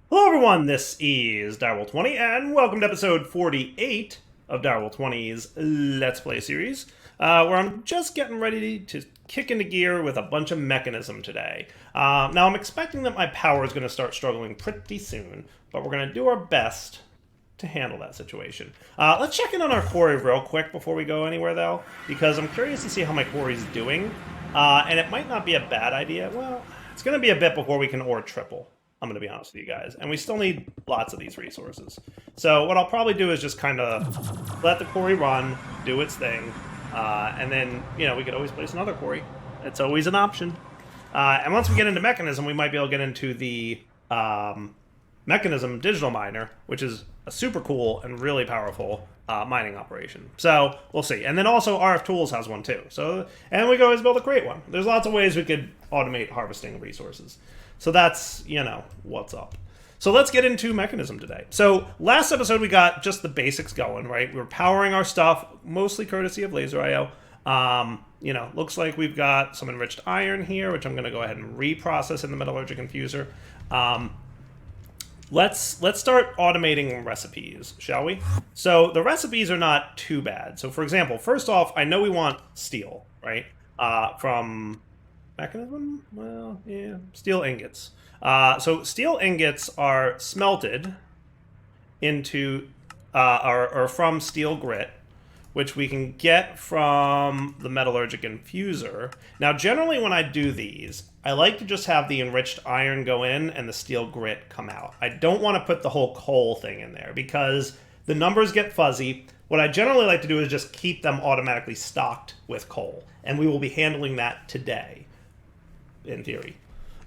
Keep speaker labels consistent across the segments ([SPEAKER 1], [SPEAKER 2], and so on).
[SPEAKER 1] Hello everyone, this is Direwolf20, and welcome to episode 48 of Direwolf20's Let's Play series, where I'm just getting ready to kick into gear with a bunch of mechanism today. Now I'm expecting that my power is going to start struggling pretty soon, but we're going to do our best to handle that situation. Let's check in on our quarry real quick before we go anywhere though, because I'm curious to see how my quarry's doing, and it might not be a bad idea. Well, it's going to be a bit before we can ore triple. I'm going to be honest with you guys. And we still need lots of these resources. So what I'll probably do is just kind of let the quarry run, do its thing, and then, we could always place another quarry. It's always an option. And once we get into mechanism, we might be able to get into the mechanism digital miner, which is a super cool and really powerful mining operation. So we'll see. And then also RF Tools has one too. And we could always build a crate one. There's lots of ways we could automate harvesting resources. So that's, what's up. So let's get into mechanism today. So last episode we got just the basics going, right? We were powering our stuff, mostly courtesy of Laser IO. Looks like we've got some enriched iron here, which I'm going to go ahead and reprocess in the metallurgic infuser. Let's start automating recipes, shall we? So the recipes are not too bad. So for example, first off, I know we want steel, right? From mechanism? Well, yeah, steel ingots. So steel ingots are smelted into, or from steel grit, which we can get from the metallurgic infuser. Now, generally when I do these, I like to just have the enriched iron go in and the steel grit come out. I don't want to put the whole coal thing in there because the numbers get fuzzy. What I generally like to do is just keep them automatically stocked with coal, and we will be handling that today, in theory.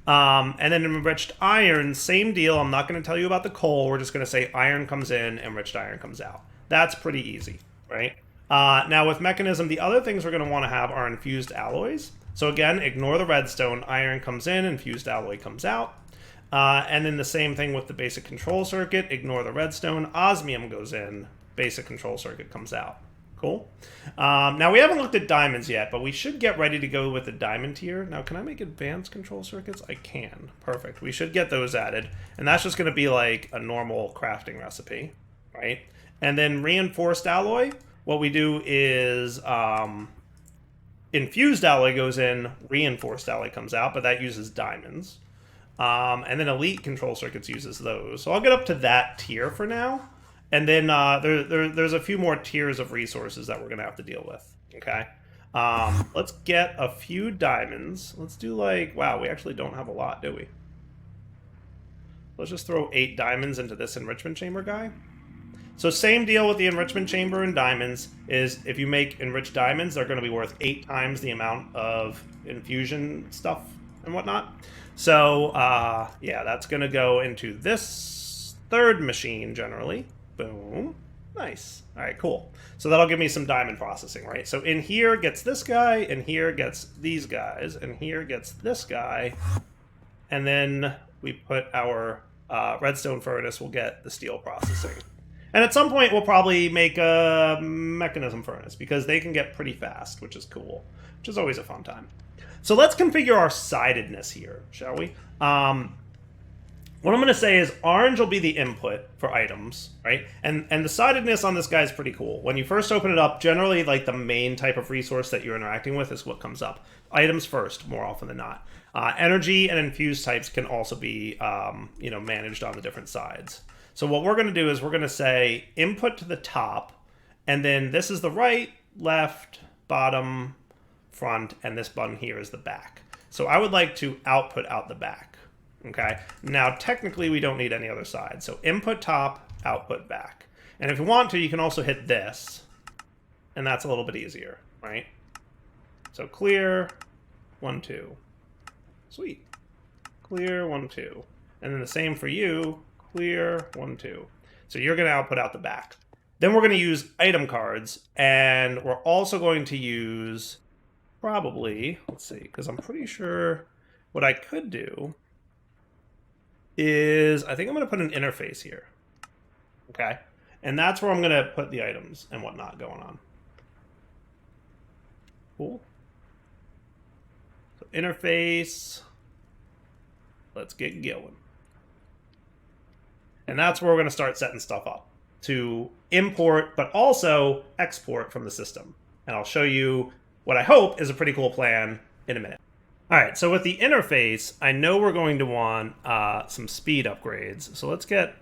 [SPEAKER 1] And then enriched iron, same deal. I'm not going to tell you about the coal. We're just going to say iron comes in, enriched iron comes out. That's pretty easy, right? Now with mechanism, the other things we're going to want to have are infused alloys. So again, ignore the redstone. Iron comes in, infused alloy comes out. And then the same thing with the basic control circuit. Ignore the redstone. Osmium goes in, basic control circuit comes out. Cool. Now, we haven't looked at diamonds yet, but we should get ready to go with the diamond tier. Now, can I make advanced control circuits? I can. Perfect. We should get those added. And that's just going to be like a normal crafting recipe, right? And then reinforced alloy, what we do is infused alloy goes in, reinforced alloy comes out, but that uses diamonds. And then elite control circuits uses those. So I'll get up to that tier for now. And then there's a few more tiers of resources that we're going to have to deal with, okay? Let's get a few diamonds. Let's do wow, we actually don't have a lot, do we? Let's just throw 8 diamonds into this enrichment chamber guy. So same deal with the enrichment chamber and diamonds is if you make enriched diamonds, they're going to be worth 8 times the amount of infusion stuff and whatnot. So, yeah, that's going to go into this third machine generally. Boom. Nice. All right, cool. So that'll give me some diamond processing, right? So in here gets this guy, and here gets these guys, and here gets this guy. And then we put our redstone furnace, we'll get the steel processing. And at some point, we'll probably make a mechanism furnace, because they can get pretty fast, which is cool, which is always a fun time. So let's configure our sidedness here, shall we? What I'm going to say is orange will be the input for items, right? And the sidedness on this guy is pretty cool. When you first open it up, generally like the main type of resource that you're interacting with is what comes up. Items first, more often than not. Energy and infused types can also be managed on the different sides. So what we're going to do is we're going to say input to the top, and then this is the right, left, bottom, front, and this button here is the back. So I would like to output out the back. Okay, now technically we don't need any other side. So input top, output back. And if you want to, you can also hit this, and that's a little bit easier, right? So clear, 1, 2. Sweet. Clear, 1, 2. And then the same for you, clear, 1, 2. So you're going to output out the back. Then we're going to use item cards, and we're also going to use probably, let's see, because I'm pretty sure what I could do is I think I'm going to put an interface here. Okay? And that's where I'm going to put the items and whatnot going on. Cool. So interface. Let's get going. And that's where we're going to start setting stuff up to import, but also export from the system. And I'll show you what I hope is a pretty cool plan in a minute. All right, so with the interface, I know we're going to want some speed upgrades. So let's get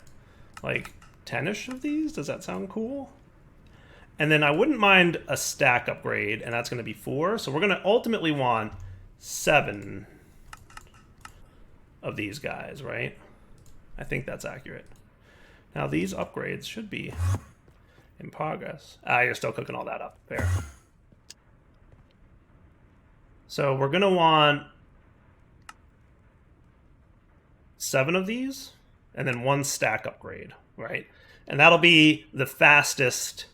[SPEAKER 1] like 10-ish of these. Does that sound cool? And then I wouldn't mind a stack upgrade, and that's going to be 4. So we're going to ultimately want 7 of these guys, right? I think that's accurate. Now these upgrades should be in progress. You're still cooking all that up. Fair. So we're going to want 7 of these, and then 1 stack upgrade, right? And that'll be the fastest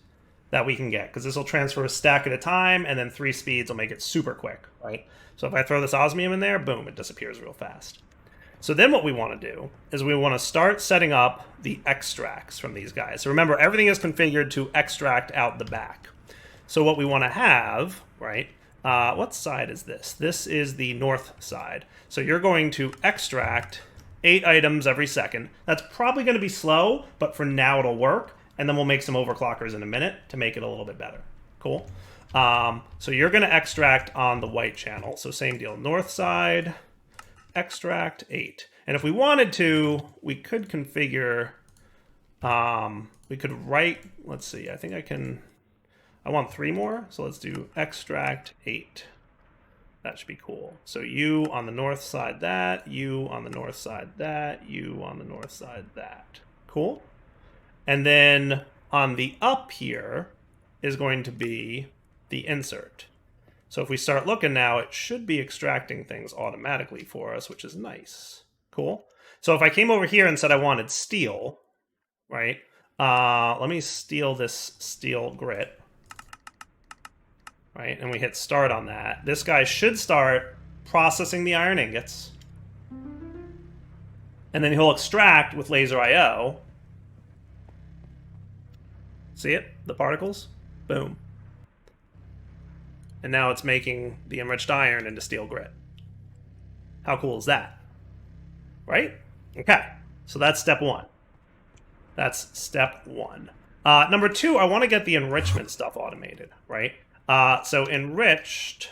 [SPEAKER 1] that we can get, because this will transfer a stack at a time, and then 3 speeds will make it super quick, right? So if I throw this osmium in there, boom, it disappears real fast. So then what we want to do is we want to start setting up the extracts from these guys. So remember, everything is configured to extract out the back. So what we want to have, right, what side is this? This is the north side. So you're going to extract 8 items every second. That's probably going to be slow, but for now it'll work. And then we'll make some overclockers in a minute to make it a little bit better. Cool. So you're going to extract on the white channel. So same deal, north side, extract 8. And if we wanted to, we could configure, we could write, let's see, I think I want 3 more. So let's do extract 8. That should be cool. So you on the north side, that, you on the north side, that, you on the north side, that. Cool. And then on the up here is going to be the insert. So if we start looking now, it should be extracting things automatically for us, which is nice. Cool. So if I came over here and said I wanted steel, right? Let me steal this steel grit, right? And we hit start on that. This guy should start processing the iron ingots. And then he'll extract with laser IO. See it? The particles? Boom. And now it's making the enriched iron into steel grit. How cool is that? Right? Okay. So that's step 1. That's step 1. Number 2, I want to get the enrichment stuff automated, right? So enriched,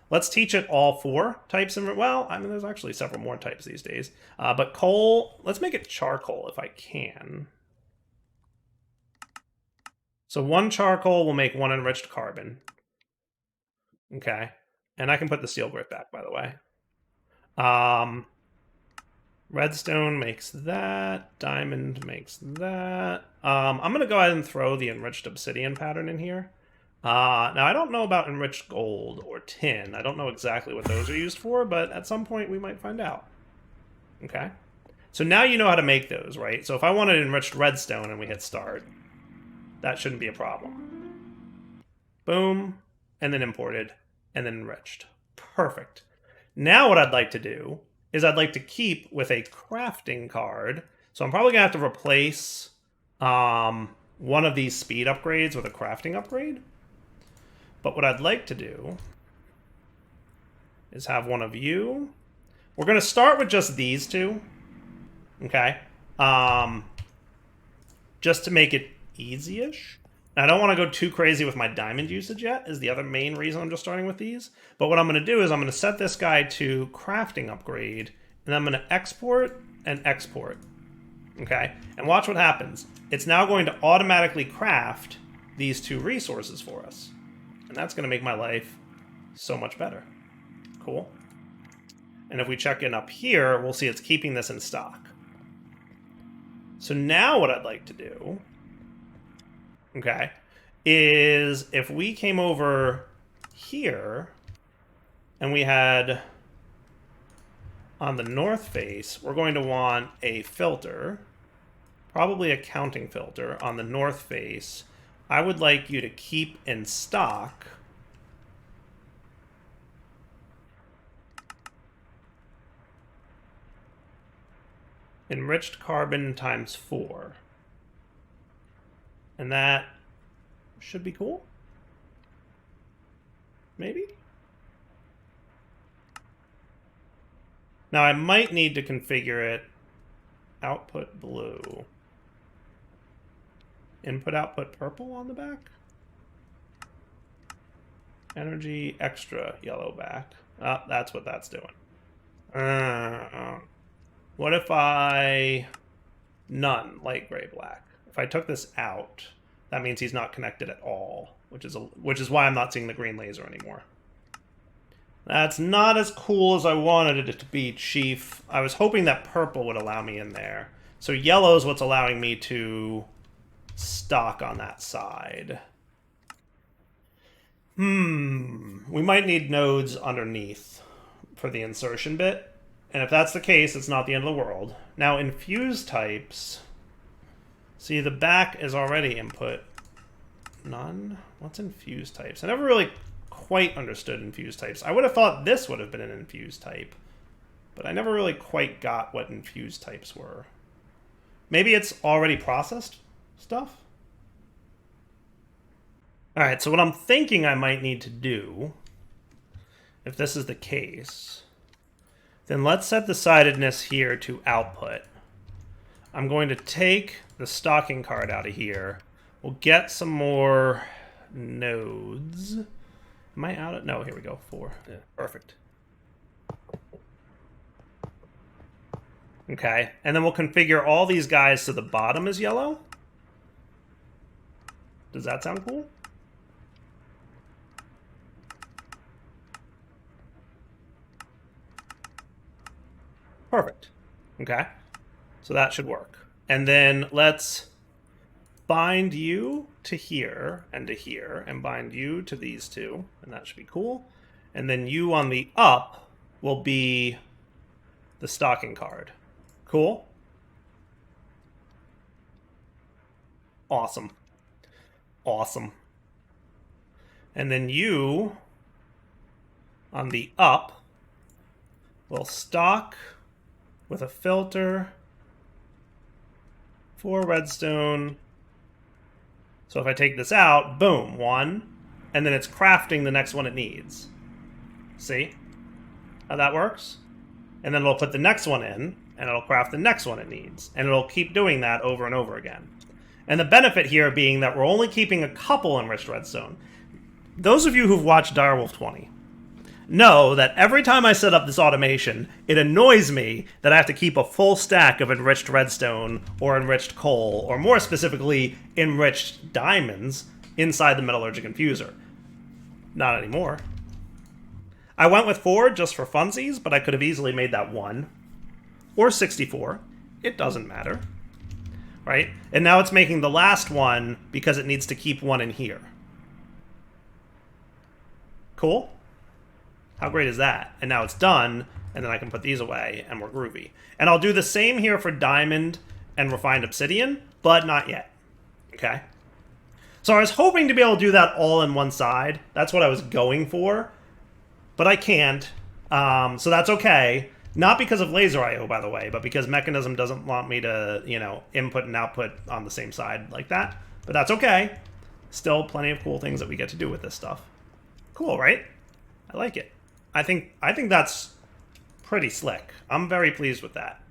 [SPEAKER 1] let's teach it all 4 types. Well, I mean, there's actually several more types these days. But coal, let's make it charcoal if I can. So 1 charcoal will make 1 enriched carbon. Okay. And I can put the steel grit back, by the way. Redstone makes that. Diamond makes that. I'm going to go ahead and throw the enriched obsidian pattern in here. Now, I don't know about enriched gold or tin. I don't know exactly what those are used for, but at some point we might find out. Okay. So now you know how to make those, right? So if I wanted enriched redstone and we hit start, that shouldn't be a problem. Boom. And then imported. And then enriched. Perfect. Now what I'd like to do is I'd like to keep with a crafting card. So I'm probably going to have to replace one of these speed upgrades with a crafting upgrade. But what I'd like to do is have one of you. We're going to start with just these 2. Okay. Just to make it easy-ish. I don't want to go too crazy with my diamond usage yet, is the other main reason I'm just starting with these. But what I'm going to do is I'm going to set this guy to crafting upgrade, and I'm going to export and export. Okay? And watch what happens. It's now going to automatically craft these 2 resources for us. And that's going to make my life so much better. Cool. And if we check in up here, we'll see it's keeping this in stock. So now what I'd like to do, okay, is if we came over here and we had on the north face, we're going to want a filter, probably a counting filter on the north face. I would like you to keep in stock enriched carbon times 4. And that should be cool. Maybe? Now I might need to configure it output blue. Input output purple on the back. Energy extra yellow back. Oh, that's what that's doing. What if I none light gray black? If I took this out, that means he's not connected at all, which is why I'm not seeing the green laser anymore. That's not as cool as I wanted it to be, Chief. I was hoping that purple would allow me in there. So yellow is what's allowing me to stock on that side. We might need nodes underneath for the insertion bit. And if that's the case, it's not the end of the world. Now, infuse types. See, the back is already input. None? What's infuse types? I never really quite understood infuse types. I would have thought this would have been an infuse type. But I never really quite got what infuse types were. Maybe it's already processed stuff? Alright, so what I'm thinking I might need to do, if this is the case, then let's set the sidedness here to output. I'm going to take the stocking card out of here. We'll get some more nodes. Am I out of... No, here we go. 4. Yeah, perfect. Okay, and then we'll configure all these guys to the bottom as yellow. Does that sound cool? Perfect. Okay. So that should work. And then let's bind you to here, and bind you to these two, and that should be cool. And then you on the up will be the stocking card. Cool? Awesome. Awesome. And then you on the up will stock with a filter, 4 redstone. So if I take this out, boom, 1, and then it's crafting the next one it needs. See how that works? And then it'll put the next one in, and it'll craft the next one it needs. And it'll keep doing that over and over again. And the benefit here being that we're only keeping a couple enriched redstone. Those of you who've watched Direwolf 20 know that every time I set up this automation, it annoys me that I have to keep a full stack of enriched redstone or enriched coal, or more specifically, enriched diamonds inside the metallurgic infuser. Not anymore. I went with 4 just for funsies, but I could have easily made that 1. Or 64. It doesn't matter. Right? And now it's making the last one because it needs to keep 1 in here. Cool? How great is that? And now it's done, and then I can put these away, and we're groovy. And I'll do the same here for diamond and refined obsidian, but not yet. Okay? So I was hoping to be able to do that all in one side. That's what I was going for. But I can't. So that's okay. Not because of laser I/O, by the way, but because Mechanism doesn't want me to, you know, input and output on the same side like that. But that's okay. Still plenty of cool things that we get to do with this stuff. Cool, right? I like it. I think that's pretty slick. I'm very pleased with that.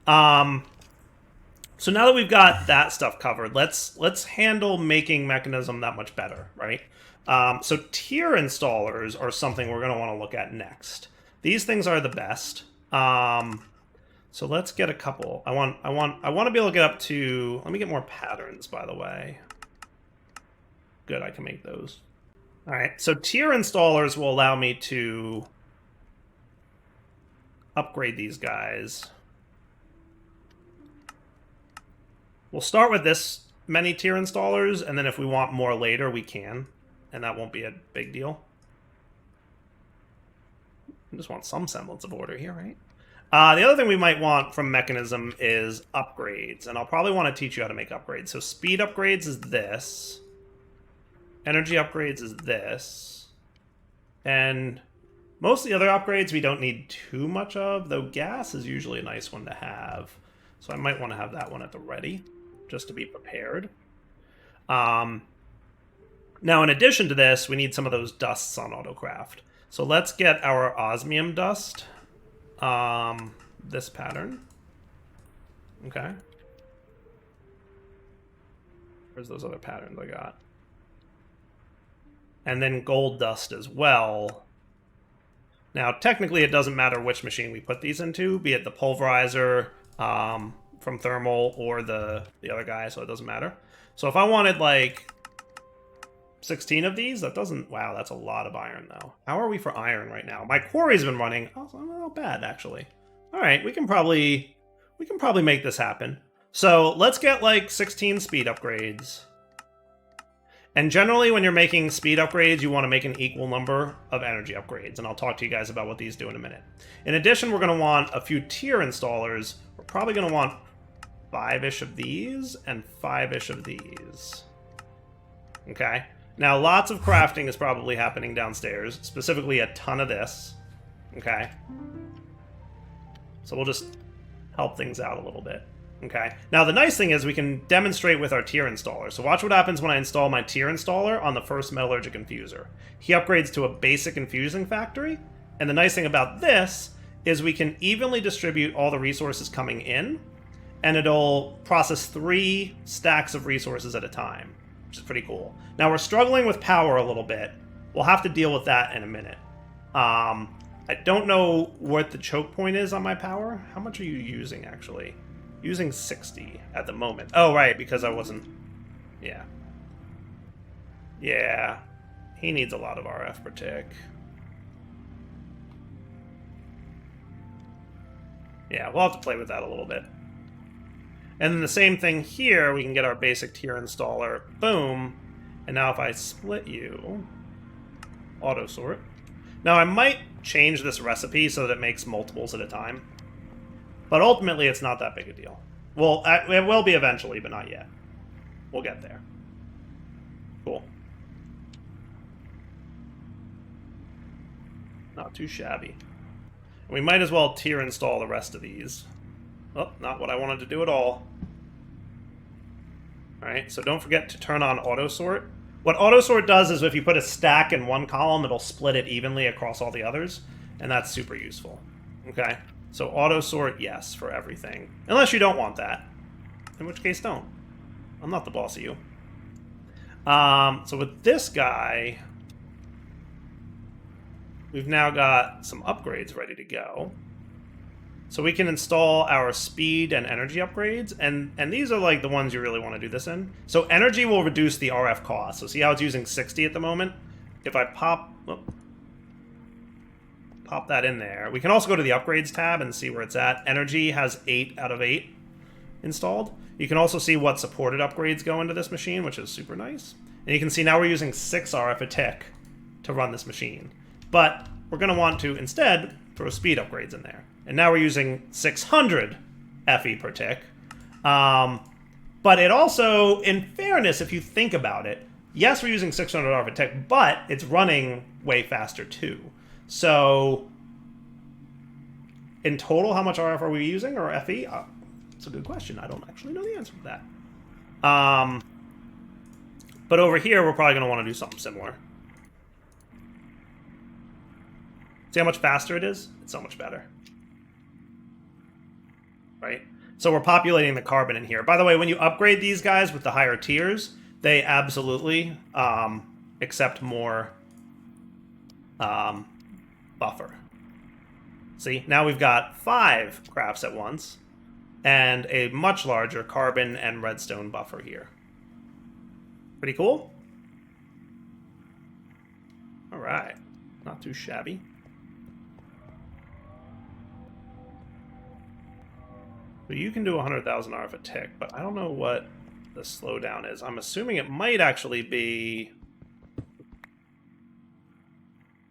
[SPEAKER 1] So now that we've got that stuff covered, let's handle making Mechanism that much better, right? So tier installers are something we're going to want to look at next. These things are the best. So let's get a couple. I want to be able to get up to. Let me get more patterns, by the way. Good, I can make those. All right, so tier installers will allow me to upgrade these guys. We'll start with this many tier installers, and then if we want more later, we can, and that won't be a big deal. I just want some semblance of order here, right? The other thing we might want from Mechanism is upgrades, and I'll probably want to teach you how to make upgrades. So speed upgrades is this. Energy upgrades is this. And most of the other upgrades we don't need too much of, though gas is usually a nice one to have. So I might want to have that one at the ready, just to be prepared. Now, in addition to this, we need some of those dusts on Autocraft. So let's get our osmium dust, this pattern. Okay. Where's those other patterns I got? And then gold dust as well. Now, technically, it doesn't matter which machine we put these into, be it the pulverizer from thermal or the other guy, so it doesn't matter. So if I wanted, like, 16 of these, that doesn't... Wow, that's a lot of iron, though. How are we for iron right now? My quarry's been running... Oh, not bad, actually. All right, we can probably make this happen. So let's get, like, 16 speed upgrades. And generally, when you're making speed upgrades, you want to make an equal number of energy upgrades, and I'll talk to you guys about what these do in a minute. In addition, we're going to want a few tier installers. We're probably going to want 5-ish of these and 5-ish of these. Okay? Now, lots of crafting is probably happening downstairs, specifically a ton of this. Okay? So we'll just help things out a little bit. Okay. Now, the nice thing is we can demonstrate with our tier installer. So watch what happens when I install my tier installer on the first metallurgic infuser. He upgrades to a basic infusing factory. And the nice thing about this is we can evenly distribute all the resources coming in, and it'll process 3 stacks of resources at a time, which is pretty cool. Now, we're struggling with power a little bit. We'll have to deal with that in a minute. I don't know what the choke point is on my power. How much are you using, actually? Using 60 at the moment. Oh, right, because I wasn't... Yeah. Yeah. He needs a lot of RF per tick. Yeah, we'll have to play with that a little bit. And then the same thing here, we can get our basic tier installer. Boom. And now if I split you... Auto sort. Now, I might change this recipe so that it makes multiples at a time. But ultimately, it's not that big a deal. Well, it will be eventually, but not yet. We'll get there. Cool. Not too shabby. We might as well tier install the rest of these. Oh, not what I wanted to do at all. Alright, so don't forget to turn on auto sort. What auto sort does is if you put a stack in one column, it'll split it evenly across all the others, and that's super useful. Okay? So auto sort, yes, for everything. Unless you don't want that. In which case, don't. I'm not the boss of you. So with this guy, we've now got some upgrades ready to go. So we can install our speed and energy upgrades, and these are like the ones you really want to do this in. So energy will reduce the RF cost. So see how it's using 60 at the moment? If I pop that in there. We can also go to the upgrades tab and see where it's at. Energy has 8 out of 8 installed. You can also see what supported upgrades go into this machine, which is super nice. And you can see now we're using 6 RF a tick to run this machine. But we're going to want to instead throw speed upgrades in there. And now we're using 600 FE per tick. But it also, in fairness, if you think about it, yes, we're using 600 RF a tick, but it's running way faster too. So, in total, how much RF are we using, or FE? It's a good question. I don't actually know the answer to that. But over here, we're probably going to want to do something similar. See how much faster it is? It's so much better. Right? So we're populating the carbon in here. By the way, when you upgrade these guys with the higher tiers, they absolutely accept more buffer. See, now we've got 5 crafts at once, and a much larger carbon and redstone buffer here. Pretty cool? Alright, not too shabby. So you can do 100,000 RF a tick, but I don't know what the slowdown is. I'm assuming it might actually be...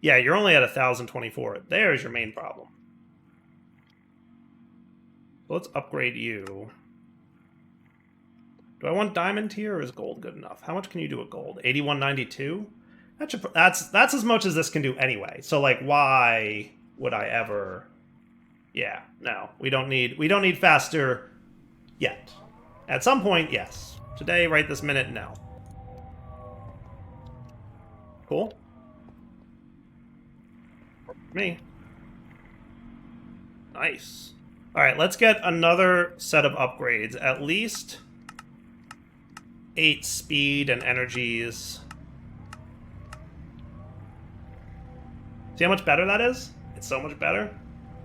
[SPEAKER 1] Yeah, you're only at 1,024. There's your main problem. So let's upgrade you. Do I want diamond tier, or is gold good enough? How much can you do with gold? 8192? That's as much as this can do anyway. So like, why would I ever? Yeah, no, we don't need faster yet. At some point, yes. Today, right this minute, no. Cool. Me. Nice. All right, let's get another set of upgrades. At least 8 speed and energies. See how much better that is? It's so much better.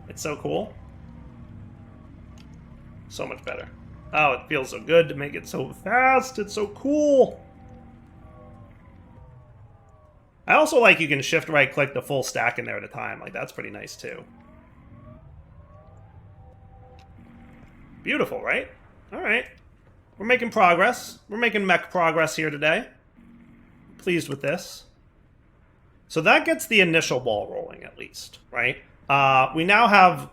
[SPEAKER 1] It's so cool. So much better. Oh, it feels so good to make it so fast. It's so cool. I also like you can shift right click the full stack in there at a time. Like, that's pretty nice too. Beautiful, right? All right. We're making progress. We're making mech progress here today. Pleased with this. So that gets the initial ball rolling, at least, right? We now have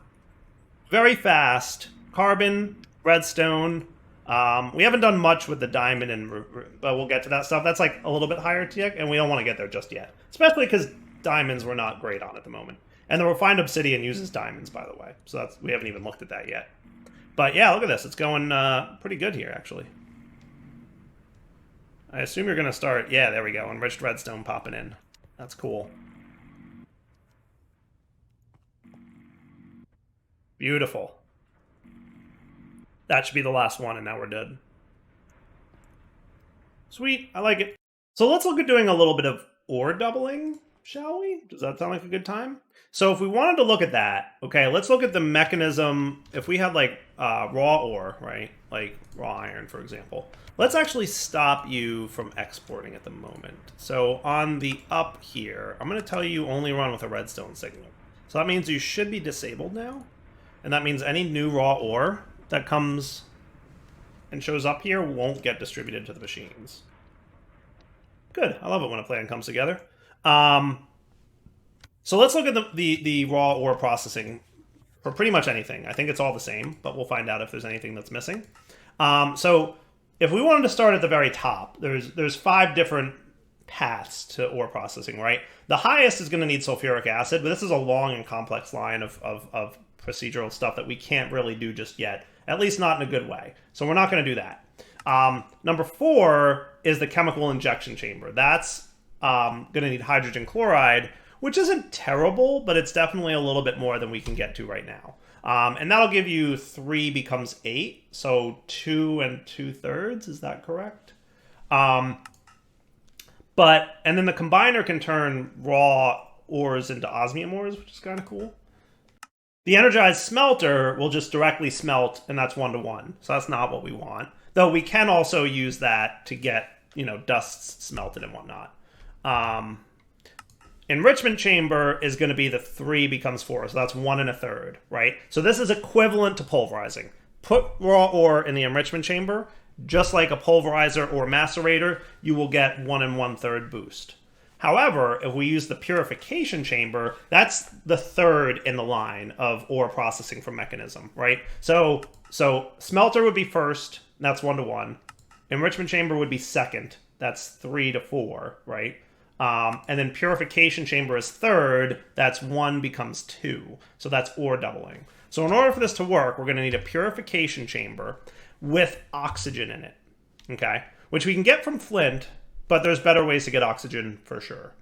[SPEAKER 1] very fast carbon, redstone. We haven't done much with the diamond, but we'll get to that stuff. That's like a little bit higher tier, and we don't want to get there just yet. Especially because diamonds we're not great on at the moment. And the refined obsidian uses diamonds, by the way. So we haven't even looked at that yet. But yeah, look at this. It's going pretty good here, actually. I assume you're going to start... Yeah, there we go. Enriched redstone popping in. That's cool. Beautiful. That should be the last one, and now we're dead. Sweet. I like it. So let's look at doing a little bit of ore doubling, shall we? Does that sound like a good time? So if we wanted to look at that, okay, let's look at the mechanism. If we had like raw ore, right? Like raw iron, for example. Let's actually stop you from exporting at the moment. So on the up here, I'm going to tell you only run with a redstone signal. So that means you should be disabled now. And that means any new raw ore that comes and shows up here won't get distributed to the machines. Good. I love it when a plan comes together. So let's look at the raw ore processing for pretty much anything. I think it's all the same, but we'll find out if there's anything that's missing. So if we wanted to start at the very top, there's 5 different paths to ore processing, right? The highest is going to need sulfuric acid, but this is a long and complex line of procedural stuff that we can't really do just yet, at least not in a good way. So we're not going to do that. Number 4 is the chemical injection chamber. That's going to need hydrogen chloride, which isn't terrible, but it's definitely a little bit more than we can get to right now. And that'll give you 3 becomes 8, so 2 2/3, is that correct? And then the combiner can turn raw ores into osmium ores, which is kind of cool. The energized smelter will just directly smelt, and that's 1-to-1, so that's not what we want. Though we can also use that to get, dusts smelted and whatnot. Enrichment chamber is going to be the 3 becomes 4, so that's 1 1/3, right? So this is equivalent to pulverizing. Put raw ore in the enrichment chamber, just like a pulverizer or macerator, you will get 1 1/3 boost. However, if we use the purification chamber, that's the 3rd in the line of ore processing from mechanism, right? So smelter would be first, that's 1-to-1. Enrichment chamber would be second, that's 3-to-4, right? And then purification chamber is 3rd, that's 1 becomes 2. So that's ore doubling. So in order for this to work, we're going to need a purification chamber with oxygen in it, okay? Which we can get from flint, but there's better ways to get oxygen for sure.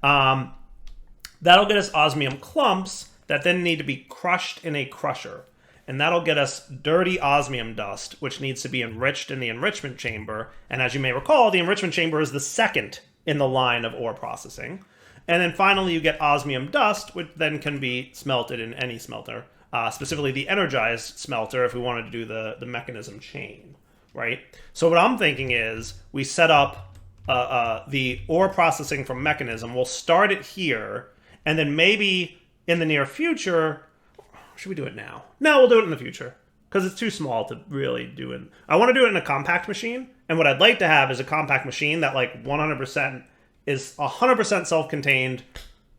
[SPEAKER 1] That'll get us osmium clumps that then need to be crushed in a crusher. And that'll get us dirty osmium dust, which needs to be enriched in the enrichment chamber. And as you may recall, the enrichment chamber is the 2nd in the line of ore processing. And then finally you get osmium dust, which then can be smelted in any smelter, specifically the energized smelter if we wanted to do the mechanism chain, right? So what I'm thinking is we set up the ore processing from mechanism. We'll start it here, and then maybe in the near future, should we do it now? No, we'll do it in the future, because it's too small to really do it. I want to do it in a compact machine, and what I'd like to have is a compact machine that like 100% is 100% self-contained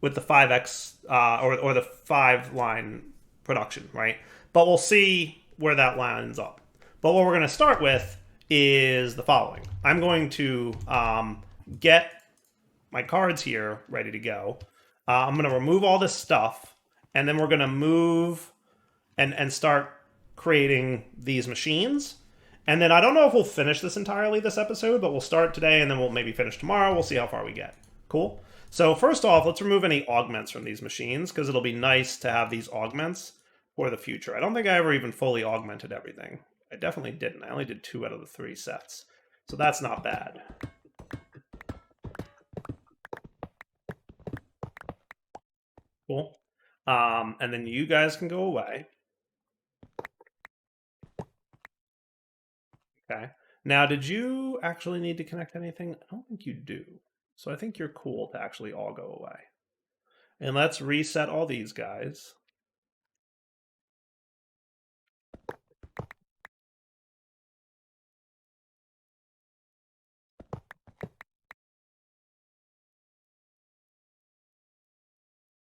[SPEAKER 1] with the 5x or the 5-line production, right? But we'll see where that lines up. But what we're going to start with is the following. I'm going to get my cards here ready to go. I'm going to remove all this stuff, and then we're going to move and start creating these machines. And then I don't know if we'll finish this entirely this episode, but we'll start today, and then we'll maybe finish tomorrow. We'll see how far we get. Cool? So first off, let's remove any augments from these machines, because it'll be nice to have these augments for the future. I don't think I ever even fully augmented everything. I definitely didn't. I only did 2 out of the 3 sets. So that's not bad. Cool. And then you guys can go away. Okay. Now, did you actually need to connect anything? I don't think you do. So I think you're cool to actually all go away. And let's reset all these guys.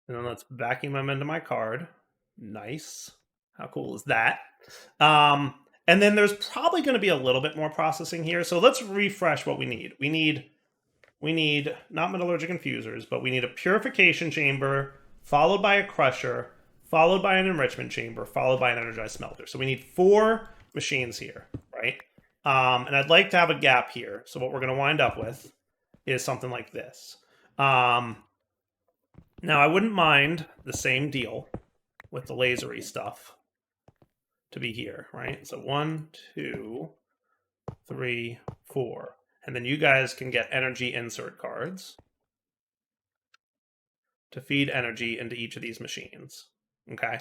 [SPEAKER 1] And then let's vacuum them into my card. Nice. How cool is that? And then there's probably going to be a little bit more processing here. So let's refresh what we need. We need not metallurgic infusers, but we need a purification chamber, followed by a crusher, followed by an enrichment chamber, followed by an energized smelter. So we need 4 machines here, right? And I'd like to have a gap here. So what we're going to wind up with is something like this. Now, I wouldn't mind the same deal with the lasery stuff to be here, right? So 1, 2, 3, 4. And then you guys can get energy insert cards to feed energy into each of these machines, okay?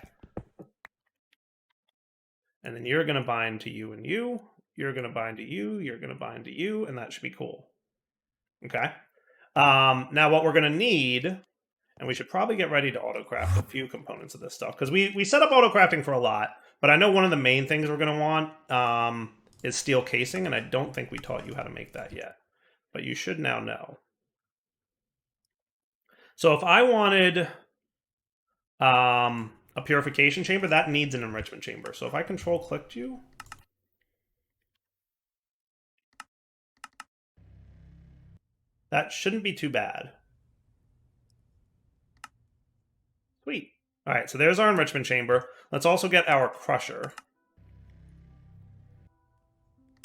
[SPEAKER 1] And then you're going to bind to you and you. You're going to bind to you. You're going to bind to you. And that should be cool, okay? Now, what we're going to need, and we should probably get ready to autocraft a few components of this stuff, because we set up autocrafting for a lot, but I know one of the main things we're going to want is steel casing, and I don't think we taught you how to make that yet. But you should now know. So if I wanted a purification chamber, that needs an enrichment chamber. So if I control-clicked you, that shouldn't be too bad. Sweet. All right, so there's our enrichment chamber. Let's also get our crusher.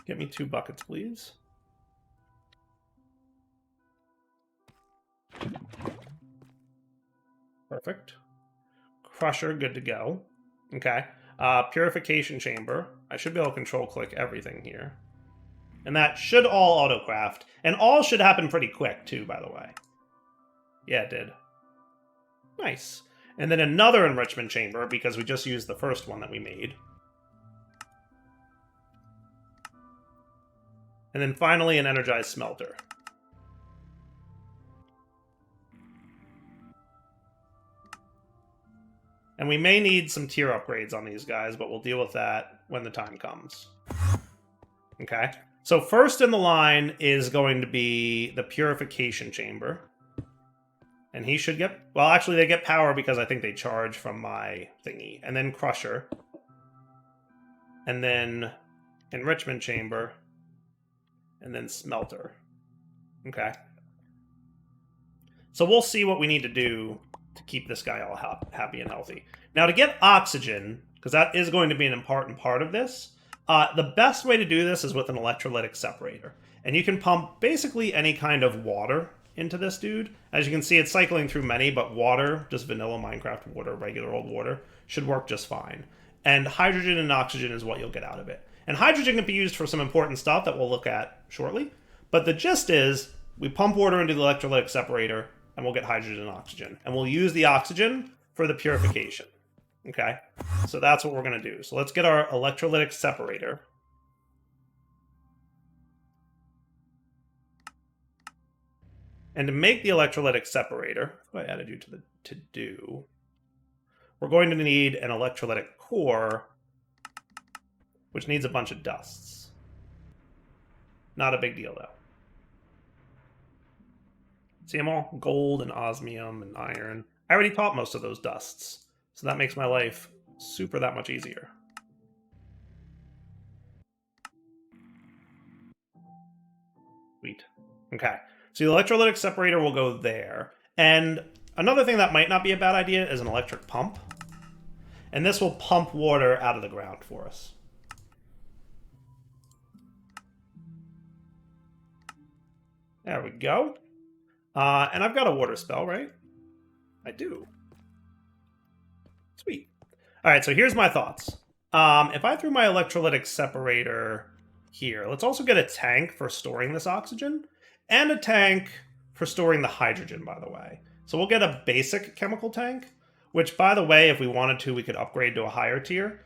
[SPEAKER 1] Get me 2 buckets, please. Perfect. Crusher, good to go. Okay. Purification chamber. I should be able to control-click everything here. And that should all autocraft. And all should happen pretty quick, too, by the way. Yeah, it did. Nice. And then another enrichment chamber, because we just used the first one that we made. And then finally an energized smelter. And we may need some tier upgrades on these guys, but we'll deal with that when the time comes. Okay. So first in the line is going to be the purification chamber. And he should get... Well, actually, they get power because I think they charge from my thingy. And then crusher. And then enrichment chamber. And then smelter. Okay. So we'll see what we need to do to keep this guy all happy and healthy. Now, to get oxygen, because that is going to be an important part of this, the best way to do this is with an electrolytic separator. And you can pump basically any kind of water into this dude. As you can see, it's cycling through many, but water, just vanilla Minecraft water, regular old water, should work just fine. And hydrogen and oxygen is what you'll get out of it. And hydrogen can be used for some important stuff that we'll look at shortly. But the gist is, we pump water into the electrolytic separator, and we'll get hydrogen and oxygen. And we'll use the oxygen for the purification. Okay? So that's what we're going to do. So let's get our electrolytic separator. And to make the electrolytic separator, I added you to the to-do, we're going to need an electrolytic core, which needs a bunch of dusts. Not a big deal, though. See them all? Gold and osmium and iron. I already taught most of those dusts, so that makes my life super that much easier. Sweet. Okay. So the electrolytic separator will go there. And another thing that might not be a bad idea is an electric pump. And this will pump water out of the ground for us. There we go. And I've got a water spell, right? I do. Sweet. All right, so here's my thoughts. If I threw my electrolytic separator here, let's also get a tank for storing this oxygen and a tank for storing the hydrogen, by the way. So we'll get a basic chemical tank, which, by the way, if we wanted to, we could upgrade to a higher tier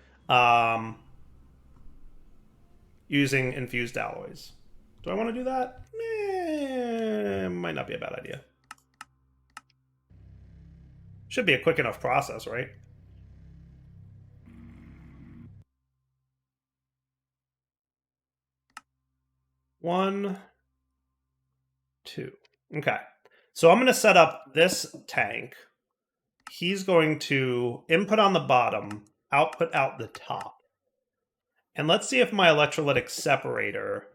[SPEAKER 1] using infused alloys. Do I want to do that? Might not be a bad idea. Should be a quick enough process, right? One, two. Okay. So I'm going to set up this tank. He's going to input on the bottom, output out the top. And let's see if my electrolytic separator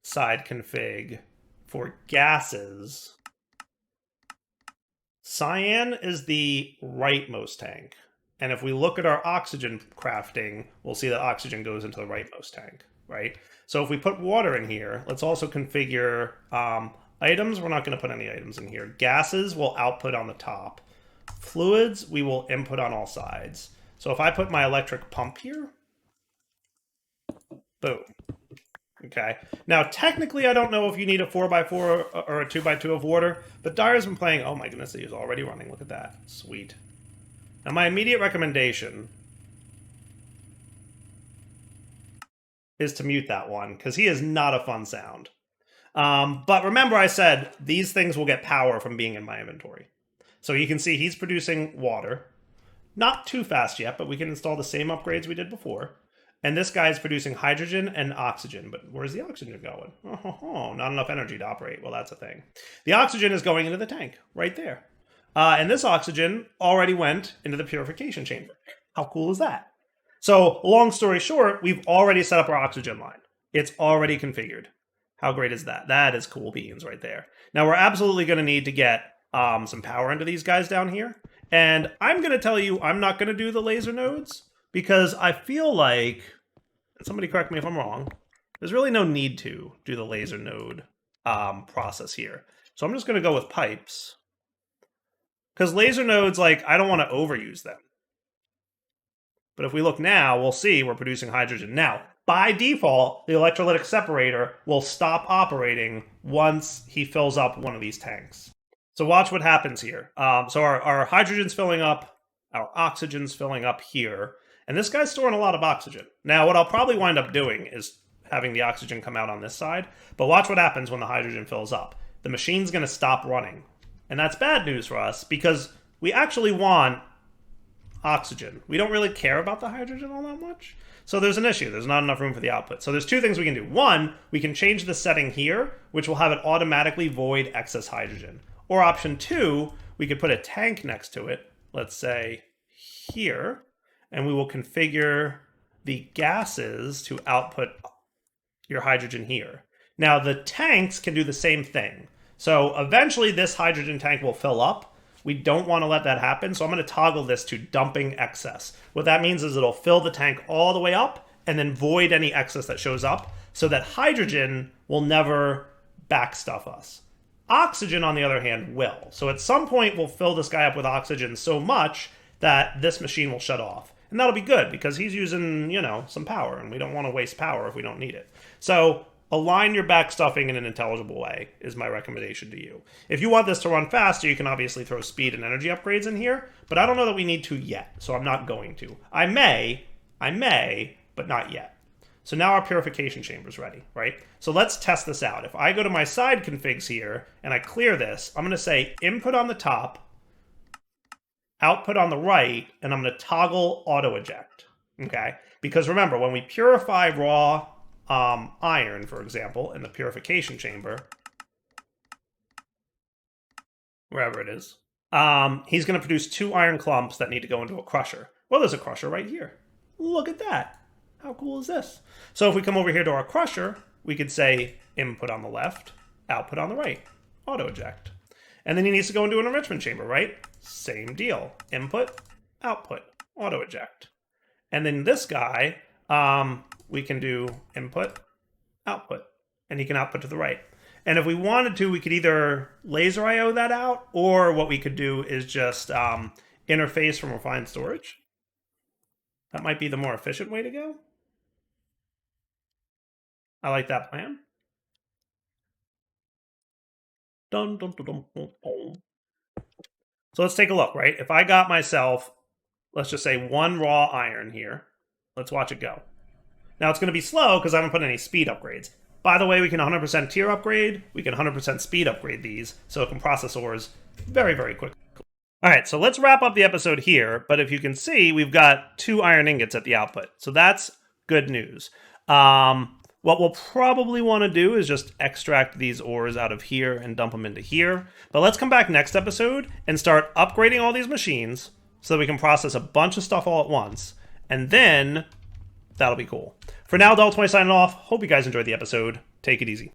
[SPEAKER 1] side config for gases. Cyan is the rightmost tank. And if we look at our oxygen crafting, we'll see that oxygen goes into the rightmost tank, right? So if we put water in here, let's also configure items. We're not going to put any items in here. Gases will output on the top. Fluids, we will input on all sides. So if I put my electric pump here, boom. Okay. Now, technically, I don't know if you need a 4x4 or a 2x2 of water, but Dyer's been playing. Oh my goodness, he's already running. Look at that. Sweet. Now, my immediate recommendation is to mute that one, because he is not a fun sound. But remember, I said these things will get power from being in my inventory. So you can see he's producing water. Not too fast yet, but we can install the same upgrades we did before. And this guy is producing hydrogen and oxygen. But where's the oxygen going? Oh, not enough energy to operate. Well, that's a thing. The oxygen is going into the tank right there. And this oxygen already went into the purification chamber. How cool is that? So long story short, we've already set up our oxygen line. It's already configured. How great is that? That is cool beans right there. Now we're absolutely going to need to get some power into these guys down here. And I'm going to tell you, I'm not going to do the laser nodes because I feel like, and somebody correct me if I'm wrong, there's really no need to do the laser node process here. So I'm just going to go with pipes. Because laser nodes, like, I don't want to overuse them. But if we look now, we'll see we're producing hydrogen. Now, by default, the electrolytic separator will stop operating once he fills up one of these tanks. So watch what happens here. So our hydrogen's filling up, our oxygen's filling up here, and this guy's storing a lot of oxygen. Now, what I'll probably wind up doing is having the oxygen come out on this side, but watch what happens when the hydrogen fills up. The machine's going to stop running. And that's bad news for us because we actually want oxygen. We don't really care about the hydrogen all that much. So there's an issue. There's not enough room for the output. So there's two things we can do. One, we can change the setting here, which will have it automatically void excess hydrogen. Or option two, we could put a tank next to it, let's say here, and we will configure the gases to output your hydrogen here. Now the tanks can do the same thing. So eventually this hydrogen tank will fill up. We don't want to let that happen, so I'm going to toggle this to dumping excess. What that means is it'll fill the tank all the way up and then void any excess that shows up so that hydrogen will never backstuff us. Oxygen, on the other hand, will. So at some point, we'll fill this guy up with oxygen so much that this machine will shut off. And that'll be good because he's using, you know, some power, and we don't want to waste power if we don't need it. So align your backstuffing in an intelligible way is my recommendation to you. If you want this to run faster, you can obviously throw speed and energy upgrades in here, but I don't know that we need to yet, so I'm not going to. I may, but not yet. So now our purification chamber is ready, right? So let's test this out. If I go to my side configs here and I clear this, I'm going to say input on the top, output on the right, and I'm going to toggle auto eject, okay? Because remember, when we purify raw iron, for example, in the purification chamber, wherever it is, he's going to produce 2 iron clumps that need to go into a crusher. Well, there's a crusher right here. Look at that. How cool is this? So if we come over here to our crusher, we could say input on the left, output on the right, auto eject. And then he needs to go into an enrichment chamber, right? Same deal. Input, output, auto eject. And then this guy, we can do input, output, and he can output to the right. And if we wanted to, we could either laser IO that out, or what we could do is just interface from refined storage. That might be the more efficient way to go. I like that plan. Dun, dun, dun, dun, dun, dun. So let's take a look, right? If I got myself, let's just say 1 raw iron here, let's watch it go. Now it's going to be slow because I haven't put any speed upgrades. By the way, we can 100% tier upgrade, we can 100% speed upgrade these, so it can process ores very, very quickly. Alright, so let's wrap up the episode here, but if you can see, we've got 2 iron ingots at the output, so that's good news. What we'll probably want to do is just extract these ores out of here and dump them into here. But let's come back next episode and start upgrading all these machines so that we can process a bunch of stuff all at once. And then that'll be cool. For now, Del20 signing off. Hope you guys enjoyed the episode. Take it easy.